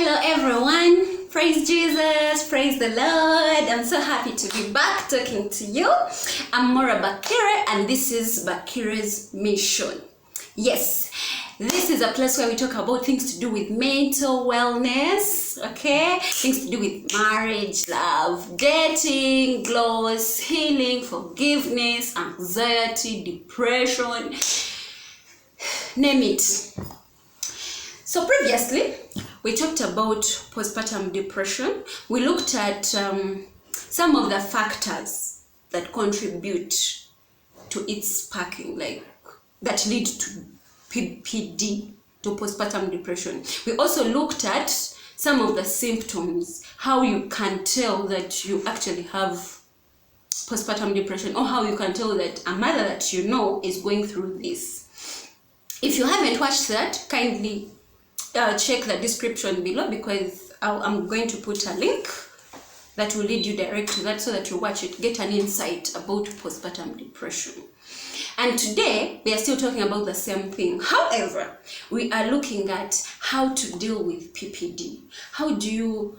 Hello everyone, praise Jesus, praise the Lord. I'm so happy to be back talking to you. I'm Bakire and this is Bakire's Mission. Yes, this is a place where we talk about things to do with mental wellness, okay? Things to do with marriage, love, dating, gloss, healing, forgiveness, anxiety, depression, name it. So previously, we talked about postpartum depression. We looked at some of the factors that contribute to its sparking, like that lead to PPD, to postpartum depression. We also looked at some of the symptoms, how you can tell that you actually have postpartum depression, or how you can tell that a mother that you know is going through this. If you haven't watched that, kindly check the description below, because I'm going to put a link that will lead you direct to that, so that you watch it, get an insight about postpartum depression. And today we are still talking about the same thing. However, we are looking at how to deal with PPD. How do you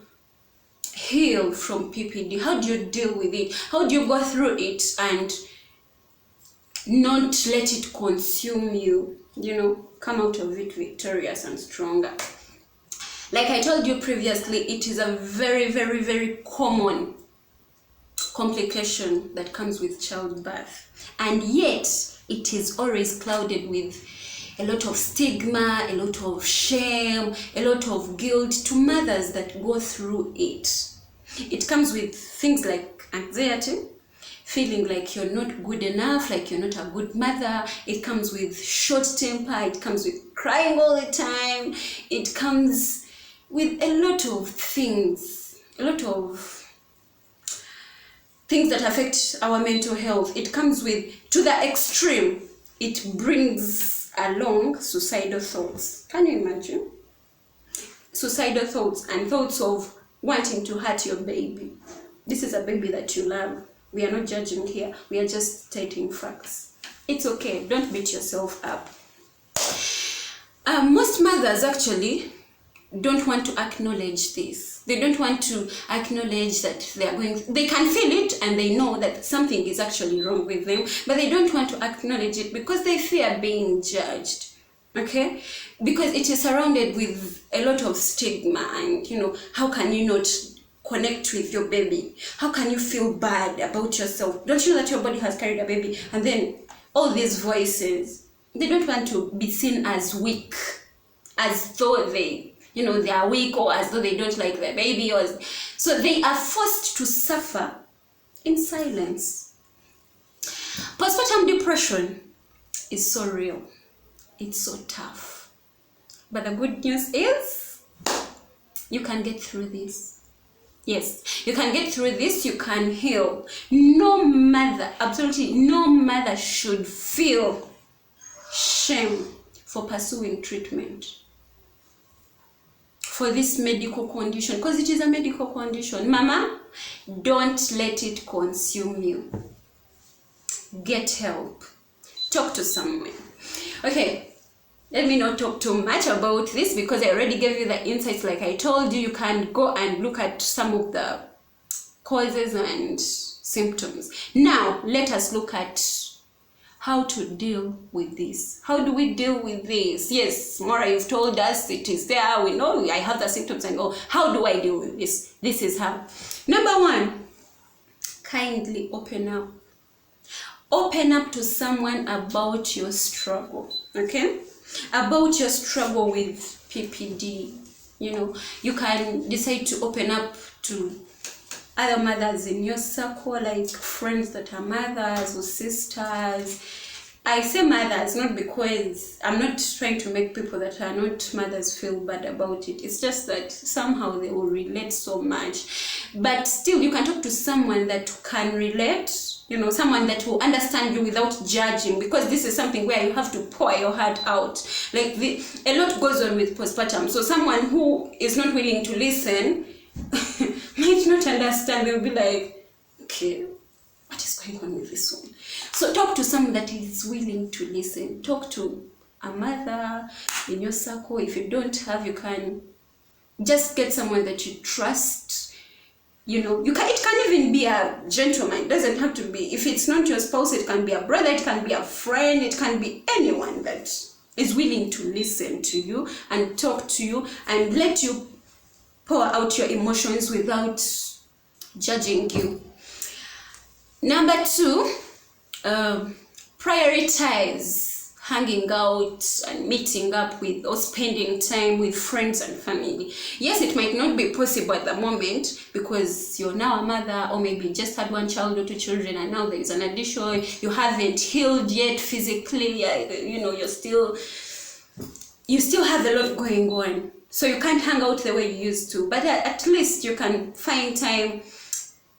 heal from PPD? How do you deal with it? How do you go through it and not let it consume you? You know, come out of it victorious and stronger. Like I told you previously, it is a very, very, very common complication that comes with childbirth, and yet it is always clouded with a lot of stigma, a lot of shame, a lot of guilt to mothers that go through it. It comes with things like anxiety, feeling like you're not good enough, like you're not a good mother. It comes with short temper, it comes with crying all the time, it comes with a lot of things that affect our mental health. It comes with, to the extreme, it brings along suicidal thoughts. Can you imagine? Suicidal thoughts and thoughts of wanting to hurt your baby. This is a baby that you love. We are not judging here. We are just stating facts. It's okay. Don't beat yourself up. Most mothers actually don't want to acknowledge this. They don't want to acknowledge that they can feel it and they know that something is actually wrong with them, but they don't want to acknowledge it because they fear being judged. Okay? Because it is surrounded with a lot of stigma, and how can you not connect with your baby? How can you feel bad about yourself? Don't you know that your body has carried a baby? And then all these voices, they don't want to be seen as weak, as though they are weak, or as though they don't like their baby, so they are forced to suffer in silence. Postpartum depression is so real. It's so tough. But the good news is you can get through this. Yes, you can get through this, you can heal. No mother, absolutely no mother should feel shame for pursuing treatment for this medical condition, because it is a medical condition. Mama, don't let it consume you. Get help. Talk to someone. Okay. Let me not talk too much about this, because I already gave you the insights. Like I told you, you can go and look at some of the causes and symptoms. Now, let us look at how to deal with this. How do we deal with this? Yes, Mora, you've told us it is there. We know I have the symptoms, and how do I deal with this? This is how. Number one, kindly open up. Open up to someone about your struggle, okay? About your struggle with PPD. You can decide to open up to other mothers in your circle, like friends that are mothers or sisters. I say mothers not because I'm not trying to make people that are not mothers feel bad about it. It's just that somehow they will relate so much. But still, you can talk to someone that can relate, someone that will understand you without judging, because this is something where you have to pour your heart out. Like a lot goes on with postpartum. So someone who is not willing to listen might not understand. They'll be like, okay, what is going on with this one? So talk to someone that is willing to listen. Talk to a mother in your circle. If you don't have, you can Just get someone that you trust. You know, it can even be a gentleman. It doesn't have to be, if it's not your spouse, it can be a brother, it can be a friend, it can be anyone that is willing to listen to you and talk to you and let you pour out your emotions without judging you. Number 2, prioritize hanging out and meeting up with or spending time with friends and family. Yes, it might not be possible at the moment because you're now a mother, or maybe you just had 1 child or 2 children and now there is an addition. You haven't healed yet physically, you know, you still have a lot going on, so you can't hang out the way you used to, but at least you can find time.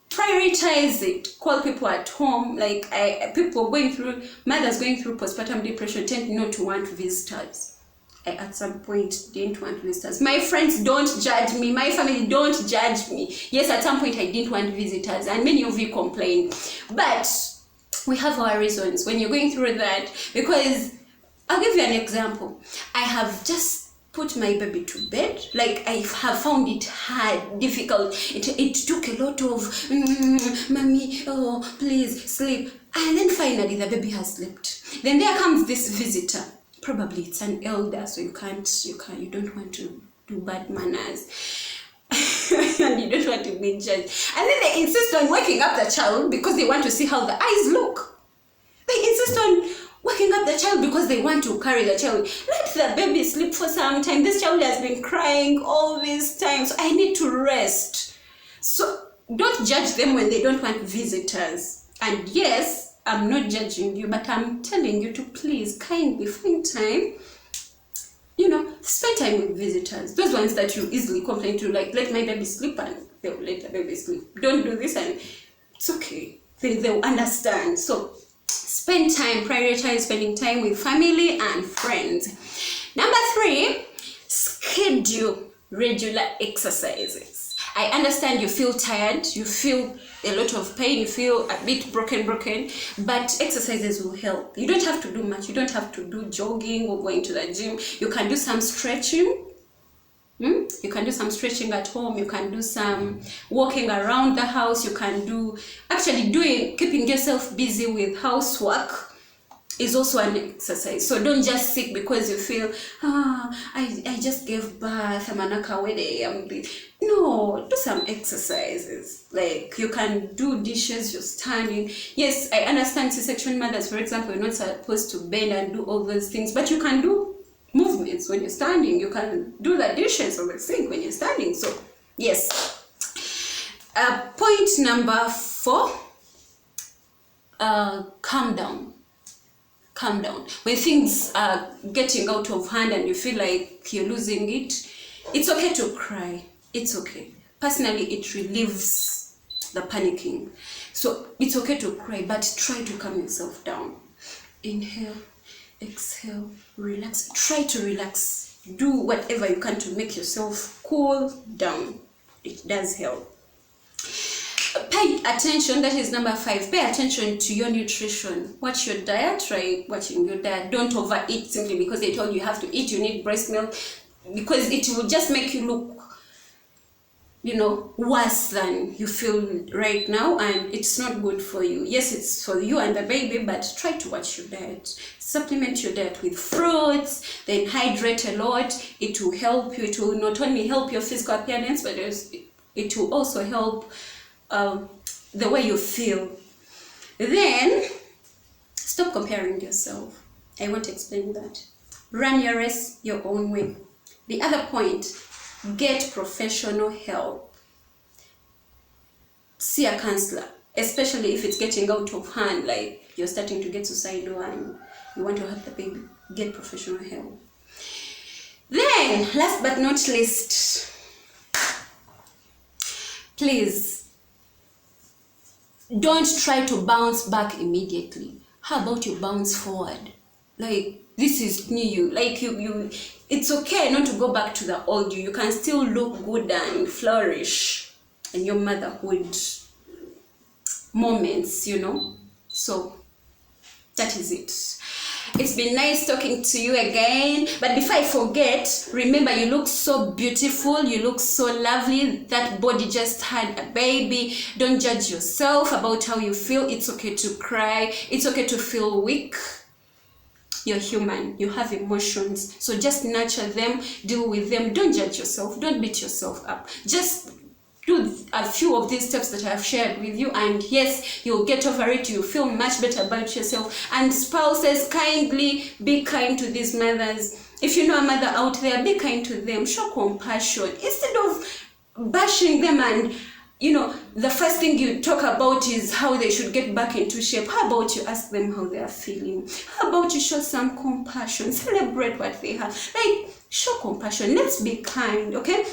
Prioritize it. Call people at home. Like mothers going through postpartum depression tend not to want visitors. I at some point didn't want visitors. My friends don't judge me. My family don't judge me. Yes, at some point I didn't want visitors, and many of you complain. But we have our reasons when you're going through that, because I'll give you an example. I have just put my baby to bed. Like, I have found it hard, difficult. It took a lot of mommy, oh please sleep, and then finally the baby has slept. Then there comes this visitor. Probably it's an elder, so you don't want to do bad manners. And you don't want to be judged. And then they insist on waking up the child because they want to see how the eyes look. They insist on waking up the child because they want to carry the child. Let the baby sleep for some time. This child has been crying all this time, so I need to rest. So don't judge them when they don't want visitors. And yes, I'm not judging you, but I'm telling you to please kindly find time. You know, spend time with visitors. Those ones that you easily complain to, like, let my baby sleep, and they'll let the baby sleep. Don't do this, and it's okay. They'll understand. So spend time, prioritize spending time with family and friends. Number 3, schedule regular exercises. I understand you feel tired, you feel a lot of pain, you feel a bit broken, but exercises will help. You don't have to do much. You don't have to do jogging or going to the gym. You can do some stretching. You can do some stretching at home. You can do some walking around the house. You can do, keeping yourself busy with housework is also an exercise. So don't just sit because you feel, I just gave birth, I'm no, do some exercises. Like, you can do dishes, you're standing. Yes, I understand C-section mothers, for example, you're not supposed to bend and do all those things, but you can do movements when you're standing. You can do the dishes or the sink when you're standing. So yes. Point number 4, calm down. When things are getting out of hand and you feel like you're losing it, it's okay to cry. It's okay. Personally, it relieves the panicking. So it's okay to cry, but try to calm yourself down. Inhale, exhale, relax. Try to relax. Do whatever you can to make yourself cool down. It does help. Pay attention. That is number 5. Pay attention to your nutrition. Watch your diet. Try watching your diet. Don't overeat simply because they told you have to eat. You need breast milk, because it will just make you look, worse than you feel right now, and it's not good for you. Yes, it's for you and the baby, but try to watch your diet. Supplement your diet with fruits, then hydrate a lot. It will help you. It will not only help your physical appearance, but it will also help the way you feel. Then stop comparing yourself. I want to explain that. Run your race your own way. The other point, get professional help. See a counselor, especially if it's getting out of hand, like you're starting to get suicidal and you want to help the baby. Get professional help. Then, last but not least, please don't try to bounce back immediately. How about you bounce forward? Like, this is new you. Like, you it's okay not to go back to the old you. You can still look good and flourish in your motherhood moments, So that is it. It's been nice talking to you again. But before I forget, remember, you look so beautiful. You look so lovely. That body just had a baby. Don't judge yourself about how you feel. It's okay to cry. It's okay to feel weak. You're human. You have emotions. So just nurture them. Deal with them. Don't judge yourself. Don't beat yourself up. Just do a few of these steps that I have shared with you, and yes, you'll get over it. You'll feel much better about yourself. And spouses, kindly be kind to these mothers. If you know a mother out there, be kind to them. Show compassion instead of bashing them, and the first thing you talk about is how they should get back into shape. How about you ask them how they are feeling? How about you show some compassion? Celebrate what they have. Like, show compassion. Let's be kind, okay?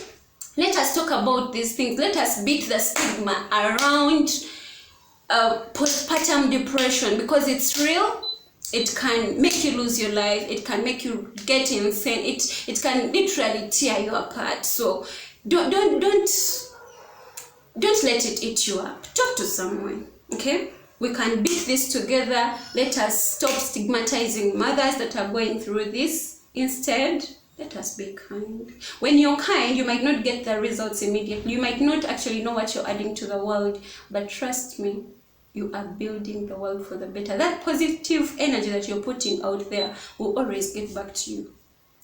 Let us talk about these things. Let us beat the stigma around postpartum depression, because it's real. It can make you lose your life. It can make you get insane. It can literally tear you apart. So don't let it eat you up. Talk to someone, okay? We can beat this together. Let us stop stigmatizing mothers that are going through this. Instead, let us be kind. When you're kind, you might not get the results immediately. You might not actually know what you're adding to the world. But trust me, you are building the world for the better. That positive energy that you're putting out there will always get back to you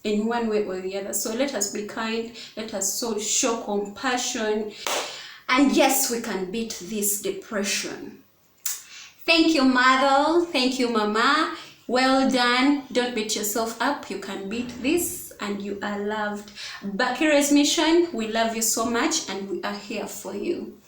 in one way or the other. So let us be kind. Let us show compassion. And yes, we can beat this depression. Thank you, mother. Thank you, mama. Well done. Don't beat yourself up. You can beat this, and you are loved. Bakiresmission, we love you so much, and we are here for you.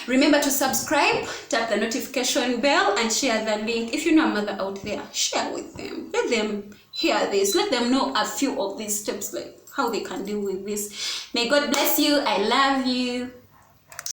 Remember to subscribe, tap the notification bell, and share the link. If you know a mother out there, share with them. Let them hear this. Let them know a few of these steps, like how they can deal with this. May God bless you. I love you.